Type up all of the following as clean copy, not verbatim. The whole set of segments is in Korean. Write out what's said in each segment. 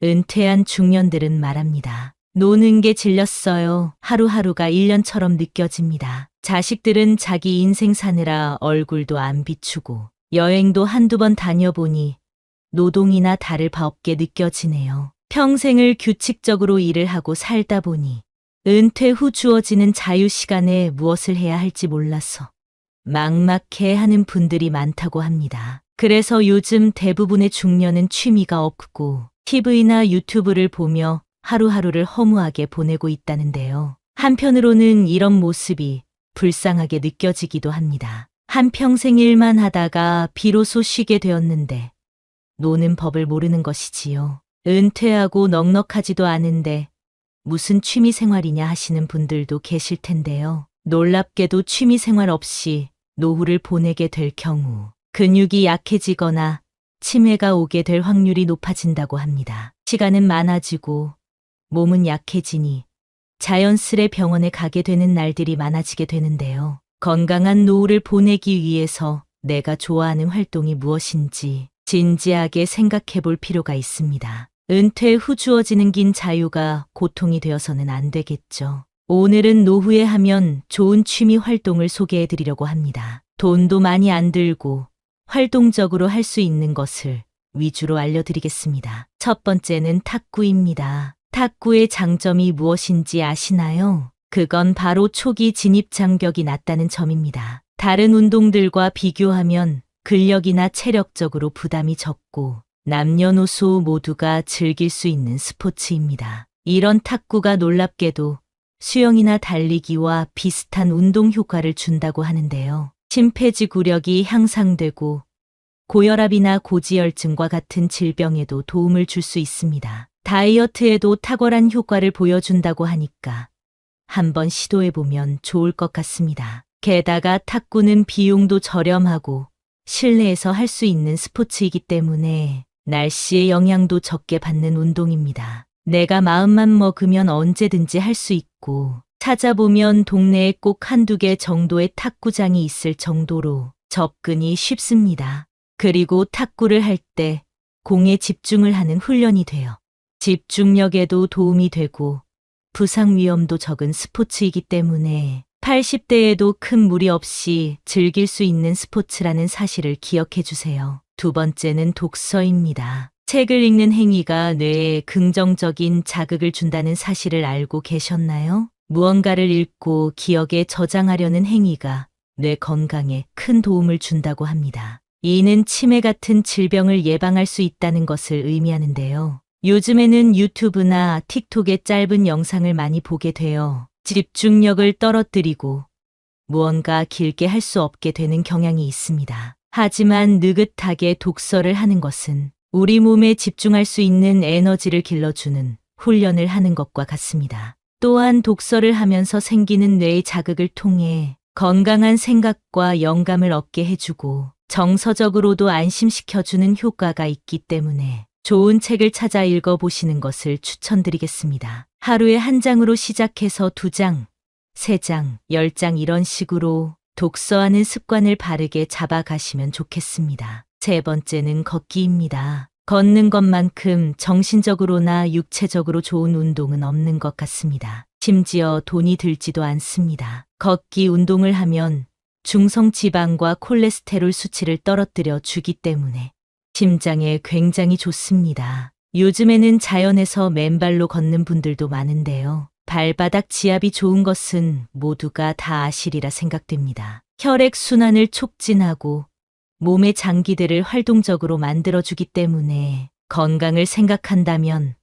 은퇴한 중년들은 말합니다. 노는 게 질렸어요. 하루하루가 1년처럼 느껴집니다. 자식들은 자기 인생 사느라 얼굴도 안 비추고 여행도 한두 번 다녀보니 노동이나 다를 바 없게 느껴지네요. 평생을 규칙적으로 일을 하고 살다 보니 은퇴 후 주어지는 자유 시간에 무엇을 해야 할지 몰라서 막막해 하는 분들이 많다고 합니다. 그래서 요즘 대부분의 중년은 취미가 없고 TV나 유튜브를 보며 하루하루를 허무하게 보내고 있다는데요. 한편으로는 이런 모습이 불쌍하게 느껴지기도 합니다. 한평생 일만 하다가 비로소 쉬게 되었는데 노는 법을 모르는 것이지요. 은퇴하고 넉넉하지도 않은데 무슨 취미 생활이냐 하시는 분들도 계실 텐데요. 놀랍게도 취미 생활 없이 노후를 보내게 될 경우 근육이 약해지거나 치매가 오게 될 확률이 높아진다고 합니다. 시간은 많아지고 몸은 약해지니 자연스레 병원에 가게 되는 날들이 많아지게 되는데요. 건강한 노후를 보내기 위해서 내가 좋아하는 활동이 무엇인지 진지하게 생각해 볼 필요가 있습니다. 은퇴 후 주어지는 긴 자유가 고통이 되어서는 안 되겠죠. 오늘은 노후에 하면 좋은 취미 활동을 소개해 드리려고 합니다. 돈도 많이 안 들고 활동적으로 할 수 있는 것을 위주로 알려드리겠습니다. 첫 번째는 탁구입니다. 탁구의 장점이 무엇인지 아시나요? 그건 바로 초기 진입 장벽이 낮다는 점입니다. 다른 운동들과 비교하면 근력이나 체력적으로 부담이 적고 남녀노소 모두가 즐길 수 있는 스포츠입니다. 이런 탁구가 놀랍게도 수영이나 달리기와 비슷한 운동 효과를 준다고 하는데요. 심폐지구력이 향상되고 고혈압이나 고지혈증과 같은 질병에도 도움을 줄 수 있습니다. 다이어트에도 탁월한 효과를 보여준다고 하니까 한번 시도해보면 좋을 것 같습니다. 게다가 탁구는 비용도 저렴하고 실내에서 할 수 있는 스포츠이기 때문에 날씨의 영향도 적게 받는 운동입니다. 내가 마음만 먹으면 언제든지 할 수 있고 찾아보면 동네에 꼭 한두 개 정도의 탁구장이 있을 정도로 접근이 쉽습니다. 그리고 탁구를 할 때 공에 집중을 하는 훈련이 돼요. 집중력에도 도움이 되고 부상 위험도 적은 스포츠이기 때문에 80대에도 큰 무리 없이 즐길 수 있는 스포츠라는 사실을 기억해 주세요. 두 번째는 독서입니다. 책을 읽는 행위가 뇌에 긍정적인 자극을 준다는 사실을 알고 계셨나요? 무언가를 읽고 기억에 저장하려는 행위가 뇌 건강에 큰 도움을 준다고 합니다. 이는 치매 같은 질병을 예방할 수 있다는 것을 의미하는데요. 요즘에는 유튜브나 틱톡의 짧은 영상을 많이 보게 되어 집중력을 떨어뜨리고 무언가 길게 할 수 없게 되는 경향이 있습니다. 하지만 느긋하게 독서를 하는 것은 우리 몸에 집중할 수 있는 에너지를 길러주는 훈련을 하는 것과 같습니다. 또한 독서를 하면서 생기는 뇌의 자극을 통해 건강한 생각과 영감을 얻게 해주고 정서적으로도 안심시켜주는 효과가 있기 때문에 좋은 책을 찾아 읽어보시는 것을 추천드리겠습니다. 하루에 한 장으로 시작해서 2장, 3장, 10장 이런 식으로 독서하는 습관을 바르게 잡아가시면 좋겠습니다. 세 번째는 걷기입니다. 걷는 것만큼 정신적으로나 육체적으로 좋은 운동은 없는 것 같습니다. 심지어 돈이 들지도 않습니다. 걷기 운동을 하면 중성지방과 콜레스테롤 수치를 떨어뜨려 주기 때문에 심장에 굉장히 좋습니다. 요즘에는 자연에서 맨발로 걷는 분들도 많은데요. 발바닥 지압이 좋은 것은 모두가 다 아시리라 생각됩니다. 혈액순환을 촉진하고 몸의 장기들을 활동적으로 만들어주기 때문에 건강을 생각한다면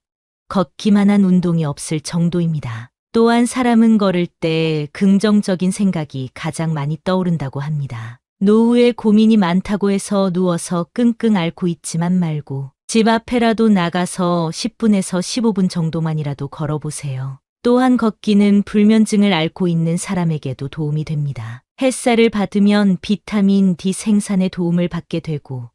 걷기만한 운동이 없을 정도입니다. 또한 사람은 걸을 때 긍정적인 생각이 가장 많이 떠오른다고 합니다. 노후에 고민이 많다고 해서 누워서 끙끙 앓고 있지만 말고 집 앞에라도 나가서 10분에서 15분 정도만이라도 걸어보세요. 또한 걷기는 불면증을 앓고 있는 사람에게도 도움이 됩니다. 햇살을 받으면 비타민 D 생산에 도움을 받게 되고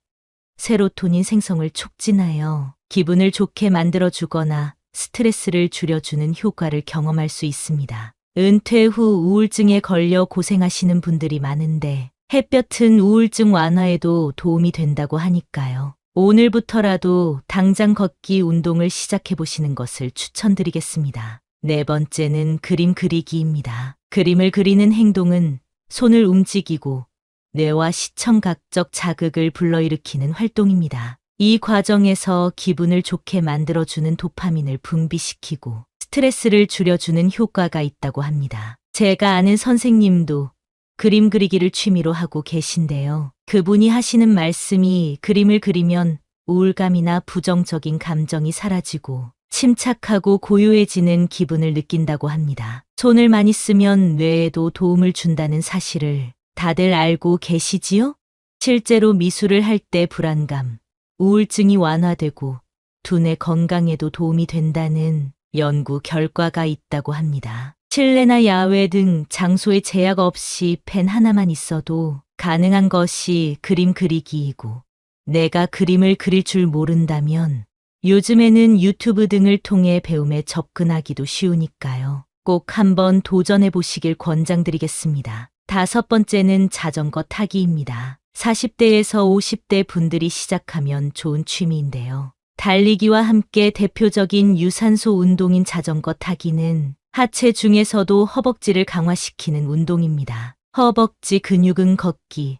세로토닌 생성을 촉진하여 기분을 좋게 만들어주거나 스트레스를 줄여주는 효과를 경험할 수 있습니다. 은퇴 후 우울증에 걸려 고생하시는 분들이 많은데 햇볕은 우울증 완화에도 도움이 된다고 하니까요. 오늘부터라도 당장 걷기 운동을 시작해 보시는 것을 추천드리겠습니다. 네 번째는 그림 그리기입니다. 그림을 그리는 행동은 손을 움직이고 뇌와 시청각적 자극을 불러일으키는 활동입니다. 이 과정에서 기분을 좋게 만들어주는 도파민을 분비시키고 스트레스를 줄여주는 효과가 있다고 합니다. 제가 아는 선생님도 그림 그리기를 취미로 하고 계신데요. 그분이 하시는 말씀이 그림을 그리면 우울감이나 부정적인 감정이 사라지고 침착하고 고요해지는 기분을 느낀다고 합니다. 손을 많이 쓰면 뇌에도 도움을 준다는 사실을 다들 알고 계시지요? 실제로 미술을 할 때 불안감, 우울증이 완화되고 두뇌 건강에도 도움이 된다는 연구 결과가 있다고 합니다. 실내나 야외 등 장소에 제약 없이 펜 하나만 있어도 가능한 것이 그림 그리기이고, 내가 그림을 그릴 줄 모른다면 요즘에는 유튜브 등을 통해 배움에 접근하기도 쉬우니까요. 꼭 한번 도전해 보시길 권장드리겠습니다. 다섯 번째는 자전거 타기입니다. 40대에서 50대 분들이 시작하면 좋은 취미인데요. 달리기와 함께 대표적인 유산소 운동인 자전거 타기는 하체 중에서도 허벅지를 강화시키는 운동입니다. 허벅지 근육은 걷기,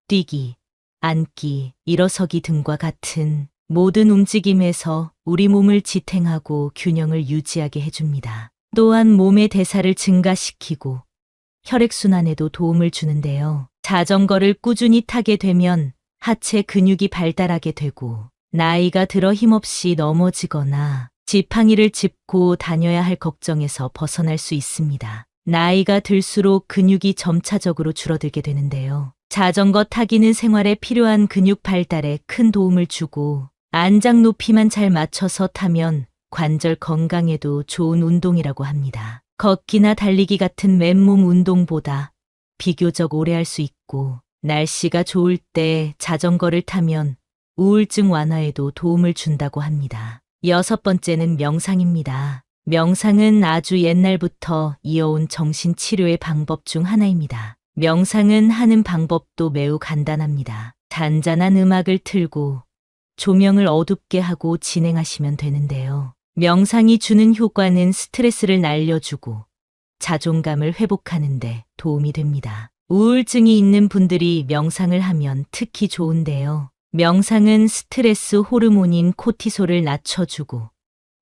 뛰기, 앉기, 일어서기 등과 같은 모든 움직임에서 우리 몸을 지탱하고 균형을 유지하게 해줍니다. 또한 몸의 대사를 증가시키고 혈액순환에도 도움을 주는데요. 자전거를 꾸준히 타게 되면 하체 근육이 발달하게 되고 나이가 들어 힘없이 넘어지거나 지팡이를 짚고 다녀야 할 걱정에서 벗어날 수 있습니다. 나이가 들수록 근육이 점차적으로 줄어들게 되는데요. 자전거 타기는 생활에 필요한 근육 발달에 큰 도움을 주고 안장 높이만 잘 맞춰서 타면 관절 건강에도 좋은 운동이라고 합니다. 걷기나 달리기 같은 맨몸 운동보다 비교적 오래 할 수 있고 날씨가 좋을 때 자전거를 타면 우울증 완화에도 도움을 준다고 합니다. 여섯 번째는 명상입니다. 명상은 아주 옛날부터 이어온 정신치료의 방법 중 하나입니다. 명상은 하는 방법도 매우 간단합니다. 잔잔한 음악을 틀고 조명을 어둡게 하고 진행하시면 되는데요. 명상이 주는 효과는 스트레스를 날려주고 자존감을 회복하는 데 도움이 됩니다. 우울증이 있는 분들이 명상을 하면 특히 좋은데요. 명상은 스트레스 호르몬인 코티솔을 낮춰주고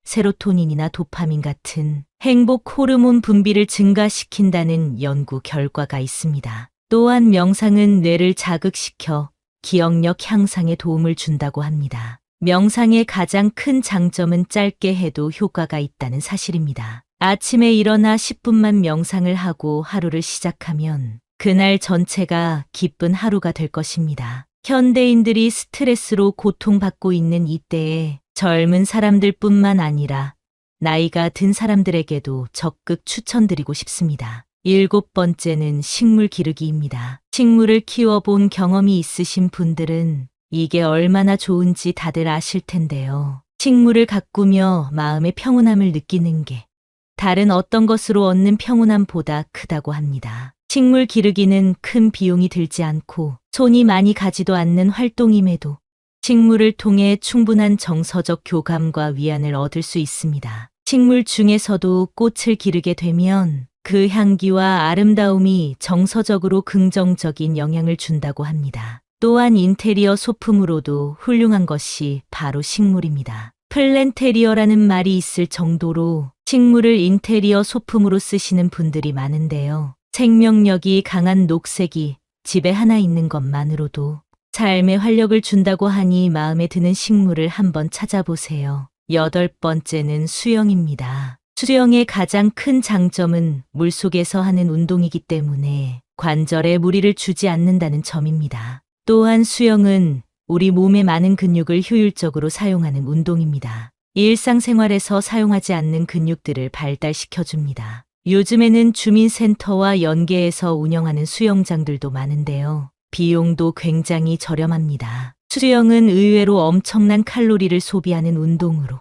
세로토닌이나 도파민 같은 행복 호르몬 분비를 증가시킨다는 연구 결과가 있습니다. 또한 명상은 뇌를 자극시켜 기억력 향상에 도움을 준다고 합니다. 명상의 가장 큰 장점은 짧게 해도 효과가 있다는 사실입니다. 아침에 일어나 10분만 명상을 하고 하루를 시작하면 그날 전체가 기쁜 하루가 될 것입니다. 현대인들이 스트레스로 고통받고 있는 이때에 젊은 사람들뿐만 아니라 나이가 든 사람들에게도 적극 추천드리고 싶습니다. 일곱 번째는 식물 기르기입니다. 식물을 키워본 경험이 있으신 분들은 이게 얼마나 좋은지 다들 아실 텐데요. 식물을 가꾸며 마음의 평온함을 느끼는 게 다른 어떤 것으로 얻는 평온함보다 크다고 합니다. 식물 기르기는 큰 비용이 들지 않고 손이 많이 가지도 않는 활동임에도 식물을 통해 충분한 정서적 교감과 위안을 얻을 수 있습니다. 식물 중에서도 꽃을 기르게 되면 그 향기와 아름다움이 정서적으로 긍정적인 영향을 준다고 합니다. 또한 인테리어 소품으로도 훌륭한 것이 바로 식물입니다. 플랜테리어라는 말이 있을 정도로 식물을 인테리어 소품으로 쓰시는 분들이 많은데요. 생명력이 강한 녹색이 집에 하나 있는 것만으로도 삶에 활력을 준다고 하니 마음에 드는 식물을 한번 찾아보세요. 여덟 번째는 수영입니다. 수영의 가장 큰 장점은 물속에서 하는 운동이기 때문에 관절에 무리를 주지 않는다는 점입니다. 또한 수영은 우리 몸의 많은 근육을 효율적으로 사용하는 운동입니다. 일상생활에서 사용하지 않는 근육들을 발달시켜줍니다. 요즘에는 주민센터와 연계해서 운영하는 수영장들도 많은데요. 비용도 굉장히 저렴합니다. 수영은 의외로 엄청난 칼로리를 소비하는 운동으로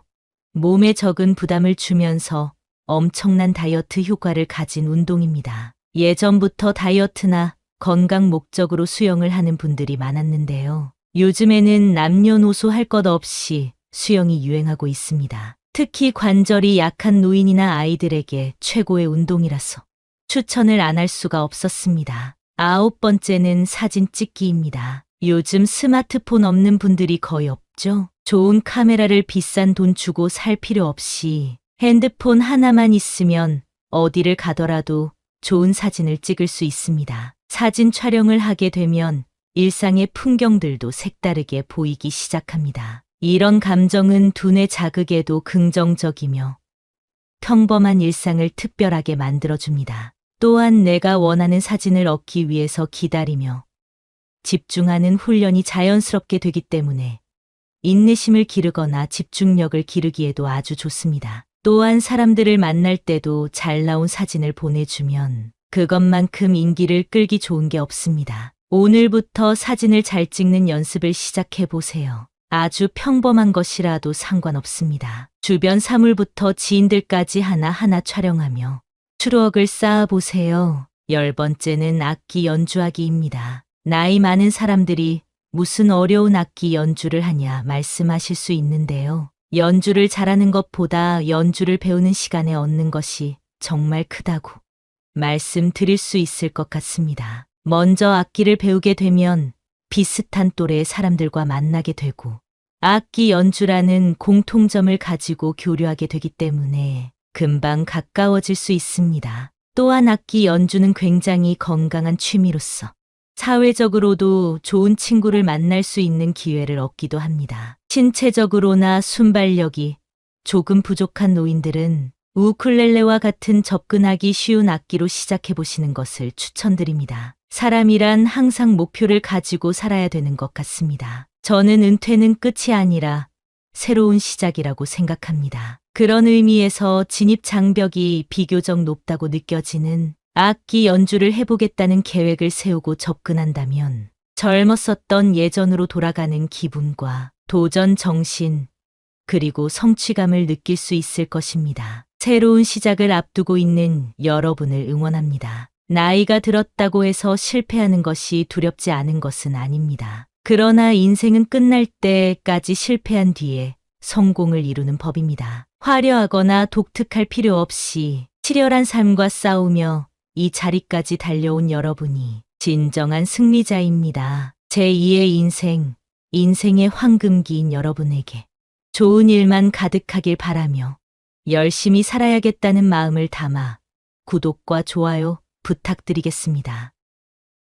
몸에 적은 부담을 주면서 엄청난 다이어트 효과를 가진 운동입니다. 예전부터 다이어트나 건강 목적으로 수영을 하는 분들이 많았는데요. 요즘에는 남녀노소 할 것 없이 수영이 유행하고 있습니다. 특히 관절이 약한 노인이나 아이들에게 최고의 운동이라서 추천을 안 할 수가 없었습니다. 9번째는 사진 찍기입니다. 요즘 스마트폰 없는 분들이 거의 없죠? 좋은 카메라를 비싼 돈 주고 살 필요 없이 핸드폰 하나만 있으면 어디를 가더라도 좋은 사진을 찍을 수 있습니다. 사진 촬영을 하게 되면 일상의 풍경들도 색다르게 보이기 시작합니다. 이런 감정은 두뇌 자극에도 긍정적이며 평범한 일상을 특별하게 만들어줍니다. 또한 내가 원하는 사진을 얻기 위해서 기다리며 집중하는 훈련이 자연스럽게 되기 때문에 인내심을 기르거나 집중력을 기르기에도 아주 좋습니다. 또한 사람들을 만날 때도 잘 나온 사진을 보내주면 그것만큼 인기를 끌기 좋은 게 없습니다. 오늘부터 사진을 잘 찍는 연습을 시작해 보세요. 아주 평범한 것이라도 상관없습니다. 주변 사물부터 지인들까지 하나하나 촬영하며 추억을 쌓아보세요. 10번째는 악기 연주하기입니다. 나이 많은 사람들이 무슨 어려운 악기 연주를 하냐 말씀하실 수 있는데요. 연주를 잘하는 것보다 연주를 배우는 시간에 얻는 것이 정말 크다고 말씀드릴 수 있을 것 같습니다. 먼저 악기를 배우게 되면 비슷한 또래의 사람들과 만나게 되고 악기 연주라는 공통점을 가지고 교류하게 되기 때문에 금방 가까워질 수 있습니다. 또한 악기 연주는 굉장히 건강한 취미로서 사회적으로도 좋은 친구를 만날 수 있는 기회를 얻기도 합니다. 신체적으로나 순발력이 조금 부족한 노인들은 우쿨렐레와 같은 접근하기 쉬운 악기로 시작해 보시는 것을 추천드립니다. 사람이란 항상 목표를 가지고 살아야 되는 것 같습니다. 저는 은퇴는 끝이 아니라 새로운 시작이라고 생각합니다. 그런 의미에서 진입 장벽이 비교적 높다고 느껴지는 악기 연주를 해보겠다는 계획을 세우고 접근한다면 젊었었던 예전으로 돌아가는 기분과 도전 정신, 그리고 성취감을 느낄 수 있을 것입니다. 새로운 시작을 앞두고 있는 여러분을 응원합니다. 나이가 들었다고 해서 실패하는 것이 두렵지 않은 것은 아닙니다. 그러나 인생은 끝날 때까지 실패한 뒤에 성공을 이루는 법입니다. 화려하거나 독특할 필요 없이 치열한 삶과 싸우며 이 자리까지 달려온 여러분이 진정한 승리자입니다. 제2의 인생, 인생의 황금기인 여러분에게 좋은 일만 가득하길 바라며 열심히 살아야겠다는 마음을 담아 구독과 좋아요 부탁드리겠습니다.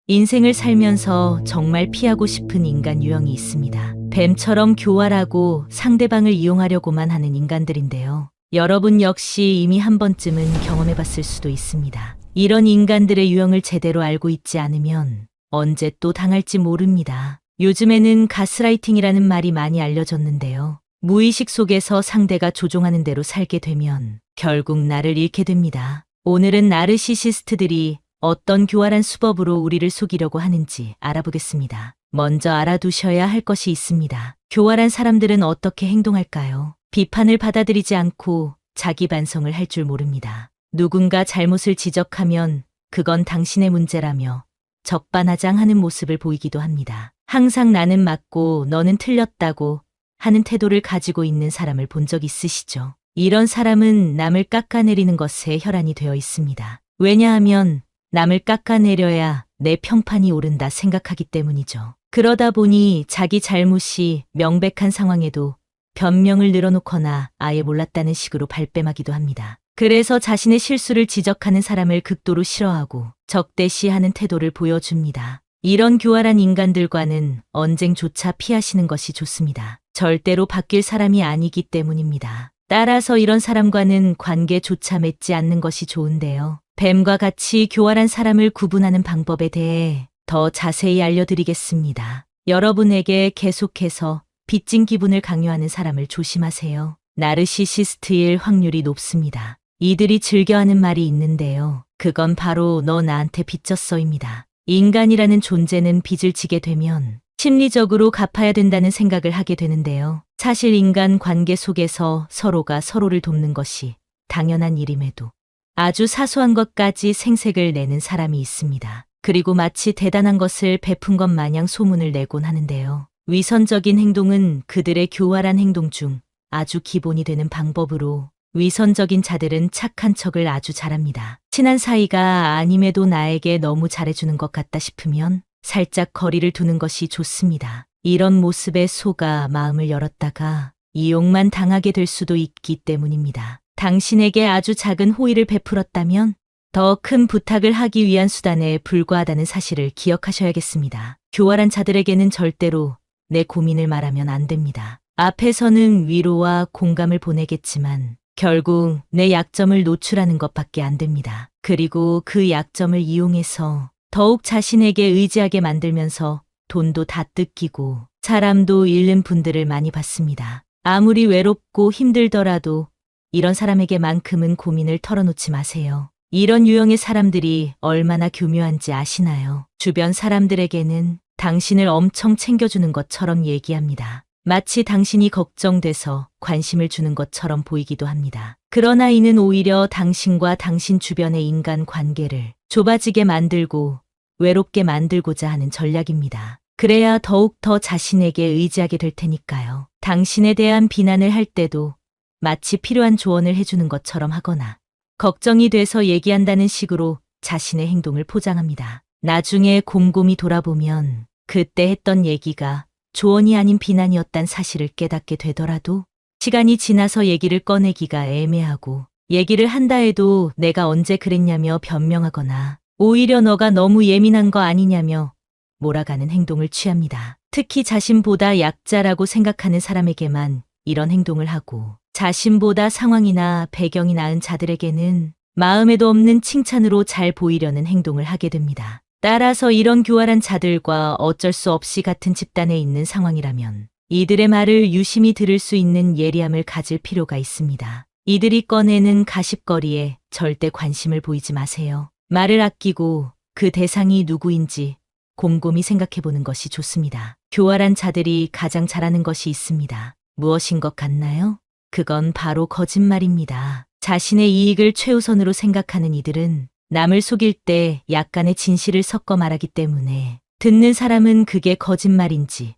인생을 살면서 정말 피하고 싶은 인간 유형이 있습니다. 뱀처럼 교활하고 상대방을 이용하려고만 하는 인간들인데요. 여러분 역시 이미 한 번쯤은 경험해 봤을 수도 있습니다. 이런 인간들의 유형을 제대로 알고 있지 않으면 언제 또 당할지 모릅니다. 요즘에는 가스라이팅이라는 말이 많이 알려졌는데요. 무의식 속에서 상대가 조종하는 대로 살게 되면 결국 나를 잃게 됩니다. 오늘은 나르시시스트들이 어떤 교활한 수법으로 우리를 속이려고 하는지 알아보겠습니다. 먼저 알아두셔야 할 것이 있습니다. 교활한 사람들은 어떻게 행동할까요? 비판을 받아들이지 않고 자기 반성을 할 줄 모릅니다. 누군가 잘못을 지적하면 그건 당신의 문제라며 적반하장하는 모습을 보이기도 합니다. 항상 나는 맞고 너는 틀렸다고 하는 태도를 가지고 있는 사람을 본 적 있으시죠? 이런 사람은 남을 깎아내리는 것에 혈안이 되어 있습니다. 왜냐하면 남을 깎아내려야 내 평판이 오른다 생각하기 때문이죠. 그러다 보니 자기 잘못이 명백한 상황에도 변명을 늘어놓거나 아예 몰랐다는 식으로 발뺌하기도 합니다. 그래서 자신의 실수를 지적하는 사람을 극도로 싫어하고 적대시하는 태도를 보여줍니다. 이런 교활한 인간들과는 언쟁조차 피하시는 것이 좋습니다. 절대로 바뀔 사람이 아니기 때문입니다. 따라서 이런 사람과는 관계조차 맺지 않는 것이 좋은데요. 뱀과 같이 교활한 사람을 구분하는 방법에 대해 더 자세히 알려드리겠습니다. 여러분에게 계속해서 빚진 기분을 강요하는 사람을 조심하세요. 나르시시스트일 확률이 높습니다. 이들이 즐겨하는 말이 있는데요. 그건 바로 너 나한테 빚졌어입니다. 인간이라는 존재는 빚을 지게 되면 심리적으로 갚아야 된다는 생각을 하게 되는데요. 사실 인간 관계 속에서 서로가 서로를 돕는 것이 당연한 일임에도 아주 사소한 것까지 생색을 내는 사람이 있습니다. 그리고 마치 대단한 것을 베푼 것 마냥 소문을 내곤 하는데요. 위선적인 행동은 그들의 교활한 행동 중 아주 기본이 되는 방법으로 위선적인 자들은 착한 척을 아주 잘합니다. 친한 사이가 아님에도 나에게 너무 잘해주는 것 같다 싶으면 살짝 거리를 두는 것이 좋습니다. 이런 모습에 속아 마음을 열었다가 이용만 당하게 될 수도 있기 때문입니다. 당신에게 아주 작은 호의를 베풀었다면 더 큰 부탁을 하기 위한 수단에 불과하다는 사실을 기억하셔야겠습니다. 교활한 자들에게는 절대로 내 고민을 말하면 안 됩니다. 앞에서는 위로와 공감을 보내겠지만 결국 내 약점을 노출하는 것밖에 안 됩니다. 그리고 그 약점을 이용해서 더욱 자신에게 의지하게 만들면서 돈도 다 뜯기고 사람도 잃는 분들을 많이 봤습니다. 아무리 외롭고 힘들더라도 이런 사람에게만큼은 고민을 털어놓지 마세요. 이런 유형의 사람들이 얼마나 교묘한지 아시나요? 주변 사람들에게는 당신을 엄청 챙겨주는 것처럼 얘기합니다. 마치 당신이 걱정돼서 관심을 주는 것처럼 보이기도 합니다. 그러나 이는 오히려 당신과 당신 주변의 인간 관계를 좁아지게 만들고 외롭게 만들고자 하는 전략입니다. 그래야 더욱 더 자신에게 의지하게 될 테니까요. 당신에 대한 비난을 할 때도 마치 필요한 조언을 해주는 것처럼 하거나 걱정이 돼서 얘기한다는 식으로 자신의 행동을 포장합니다. 나중에 곰곰이 돌아보면 그때 했던 얘기가 조언이 아닌 비난이었단 사실을 깨닫게 되더라도 시간이 지나서 얘기를 꺼내기가 애매하고 얘기를 한다 해도 내가 언제 그랬냐며 변명하거나 오히려 너가 너무 예민한 거 아니냐며 몰아가는 행동을 취합니다. 특히 자신보다 약자라고 생각하는 사람에게만 이런 행동을 하고 자신보다 상황이나 배경이 나은 자들에게는 마음에도 없는 칭찬으로 잘 보이려는 행동을 하게 됩니다. 따라서 이런 교활한 자들과 어쩔 수 없이 같은 집단에 있는 상황이라면 이들의 말을 유심히 들을 수 있는 예리함을 가질 필요가 있습니다. 이들이 꺼내는 가십거리에 절대 관심을 보이지 마세요. 말을 아끼고 그 대상이 누구인지 곰곰이 생각해보는 것이 좋습니다. 교활한 자들이 가장 잘하는 것이 있습니다. 무엇인 것 같나요? 그건 바로 거짓말입니다. 자신의 이익을 최우선으로 생각하는 이들은 남을 속일 때 약간의 진실을 섞어 말하기 때문에 듣는 사람은 그게 거짓말인지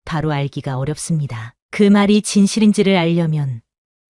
바로 알기가 어렵습니다. 그 말이 진실인지를 알려면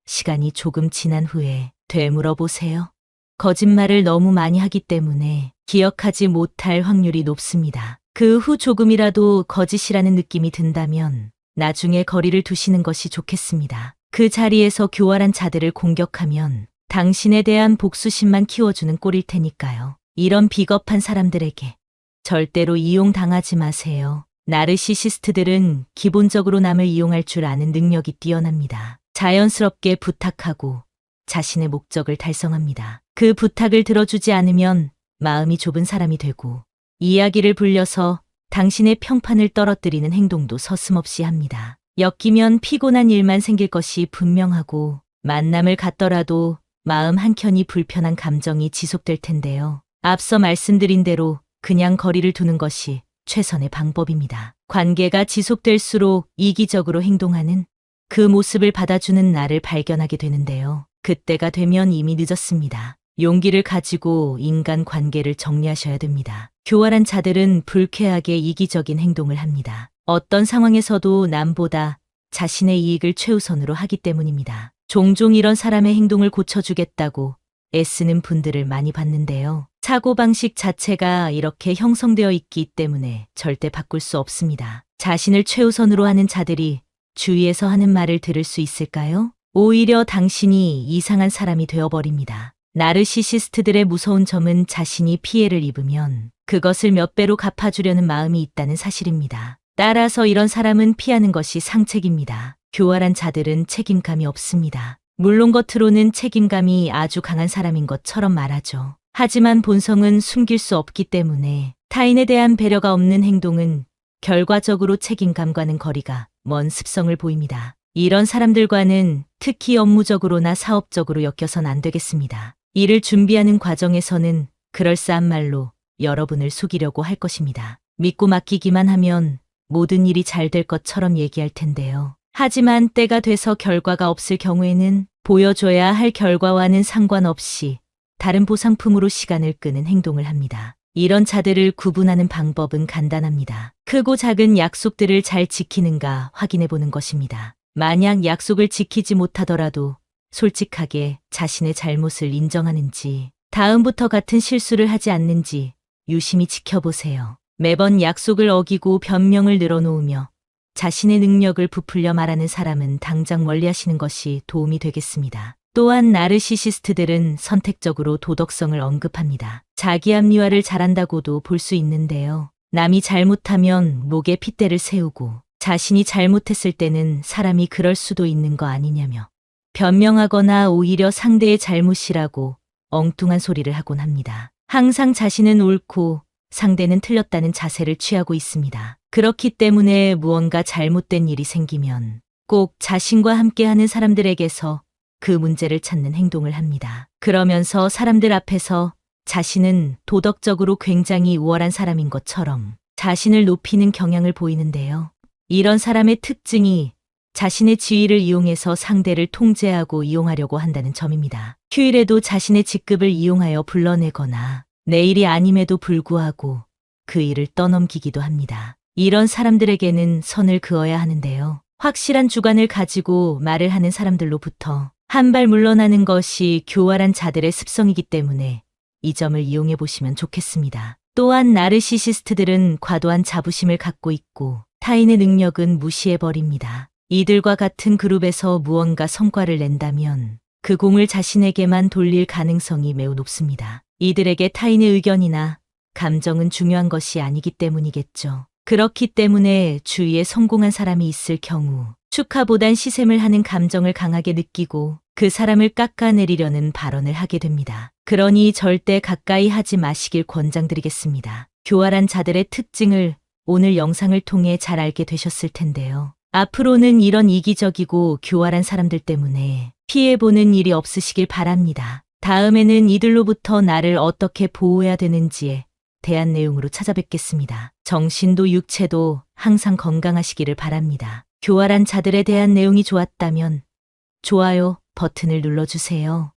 시간이 조금 지난 후에 되물어 보세요. 거짓말을 너무 많이 하기 때문에 기억하지 못할 확률이 높습니다. 그 후 조금이라도 거짓이라는 느낌이 든다면 나중에 거리를 두시는 것이 좋겠습니다. 그 자리에서 교활한 자들을 공격하면 당신에 대한 복수심만 키워주는 꼴일 테니까요. 이런 비겁한 사람들에게 절대로 이용당하지 마세요. 나르시시스트들은 기본적으로 남을 이용할 줄 아는 능력이 뛰어납니다. 자연스럽게 부탁하고 자신의 목적을 달성합니다. 그 부탁을 들어주지 않으면 마음이 좁은 사람이 되고 이야기를 불려서 당신의 평판을 떨어뜨리는 행동도 서슴없이 합니다. 엮이면 피곤한 일만 생길 것이 분명하고 만남을 갖더라도 마음 한켠이 불편한 감정이 지속될 텐데요. 앞서 말씀드린 대로 그냥 거리를 두는 것이 최선의 방법입니다. 관계가 지속될수록 이기적으로 행동하는 그 모습을 받아주는 나를 발견하게 되는데요. 그때가 되면 이미 늦었습니다. 용기를 가지고 인간 관계를 정리하셔야 됩니다. 교활한 자들은 불쾌하게 이기적인 행동을 합니다. 어떤 상황에서도 남보다 자신의 이익을 최우선으로 하기 때문입니다. 종종 이런 사람의 행동을 고쳐주겠다고 애쓰는 분들을 많이 봤는데요. 사고방식 자체가 이렇게 형성되어 있기 때문에 절대 바꿀 수 없습니다. 자신을 최우선으로 하는 자들이 주위에서 하는 말을 들을 수 있을까요? 오히려 당신이 이상한 사람이 되어버립니다. 나르시시스트들의 무서운 점은 자신이 피해를 입으면 그것을 몇 배로 갚아주려는 마음이 있다는 사실입니다. 따라서 이런 사람은 피하는 것이 상책입니다. 교활한 자들은 책임감이 없습니다. 물론 겉으로는 책임감이 아주 강한 사람인 것처럼 말하죠. 하지만 본성은 숨길 수 없기 때문에 타인에 대한 배려가 없는 행동은 결과적으로 책임감과는 거리가 먼 습성을 보입니다. 이런 사람들과는 특히 업무적으로나 사업적으로 엮여선 안 되겠습니다. 일을 준비하는 과정에서는 그럴싸한 말로 여러분을 속이려고 할 것입니다. 믿고 맡기기만 하면 모든 일이 잘 될 것처럼 얘기할 텐데요. 하지만 때가 돼서 결과가 없을 경우에는 보여줘야 할 결과와는 상관없이 다른 보상품으로 시간을 끄는 행동을 합니다. 이런 자들을 구분하는 방법은 간단합니다. 크고 작은 약속들을 잘 지키는가 확인해 보는 것입니다. 만약 약속을 지키지 못하더라도 솔직하게 자신의 잘못을 인정하는지, 다음부터 같은 실수를 하지 않는지 유심히 지켜보세요. 매번 약속을 어기고 변명을 늘어놓으며 자신의 능력을 부풀려 말하는 사람은 당장 멀리하시는 것이 도움이 되겠습니다. 또한 나르시시스트들은 선택적으로 도덕성을 언급합니다. 자기 합리화를 잘한다고도 볼 수 있는데요. 남이 잘못하면 목에 핏대를 세우고 자신이 잘못했을 때는 사람이 그럴 수도 있는 거 아니냐며 변명하거나 오히려 상대의 잘못이라고 엉뚱한 소리를 하곤 합니다. 항상 자신은 옳고 상대는 틀렸다는 자세를 취하고 있습니다. 그렇기 때문에 무언가 잘못된 일이 생기면 꼭 자신과 함께하는 사람들에게서 그 문제를 찾는 행동을 합니다. 그러면서 사람들 앞에서 자신은 도덕적으로 굉장히 우월한 사람인 것처럼 자신을 높이는 경향을 보이는데요. 이런 사람의 특징이 자신의 지위를 이용해서 상대를 통제하고 이용하려고 한다는 점입니다. 휴일에도 자신의 직급을 이용하여 불러내거나 내일이 아님에도 불구하고 그 일을 떠넘기기도 합니다. 이런 사람들에게는 선을 그어야 하는데요. 확실한 주관을 가지고 말을 하는 사람들로부터 한 발 물러나는 것이 교활한 자들의 습성이기 때문에 이 점을 이용해 보시면 좋겠습니다. 또한 나르시시스트들은 과도한 자부심을 갖고 있고 타인의 능력은 무시해버립니다. 이들과 같은 그룹에서 무언가 성과를 낸다면 그 공을 자신에게만 돌릴 가능성이 매우 높습니다. 이들에게 타인의 의견이나 감정은 중요한 것이 아니기 때문이겠죠. 그렇기 때문에 주위에 성공한 사람이 있을 경우 축하보단 시샘을 하는 감정을 강하게 느끼고 그 사람을 깎아내리려는 발언을 하게 됩니다. 그러니 절대 가까이 하지 마시길 권장드리겠습니다. 교활한 자들의 특징을 오늘 영상을 통해 잘 알게 되셨을 텐데요. 앞으로는 이런 이기적이고 교활한 사람들 때문에 피해보는 일이 없으시길 바랍니다. 다음에는 이들로부터 나를 어떻게 보호해야 되는지에 대한 내용으로 찾아뵙겠습니다. 정신도 육체도 항상 건강하시기를 바랍니다. 교활한 자들에 대한 내용이 좋았다면 좋아요 버튼을 눌러주세요.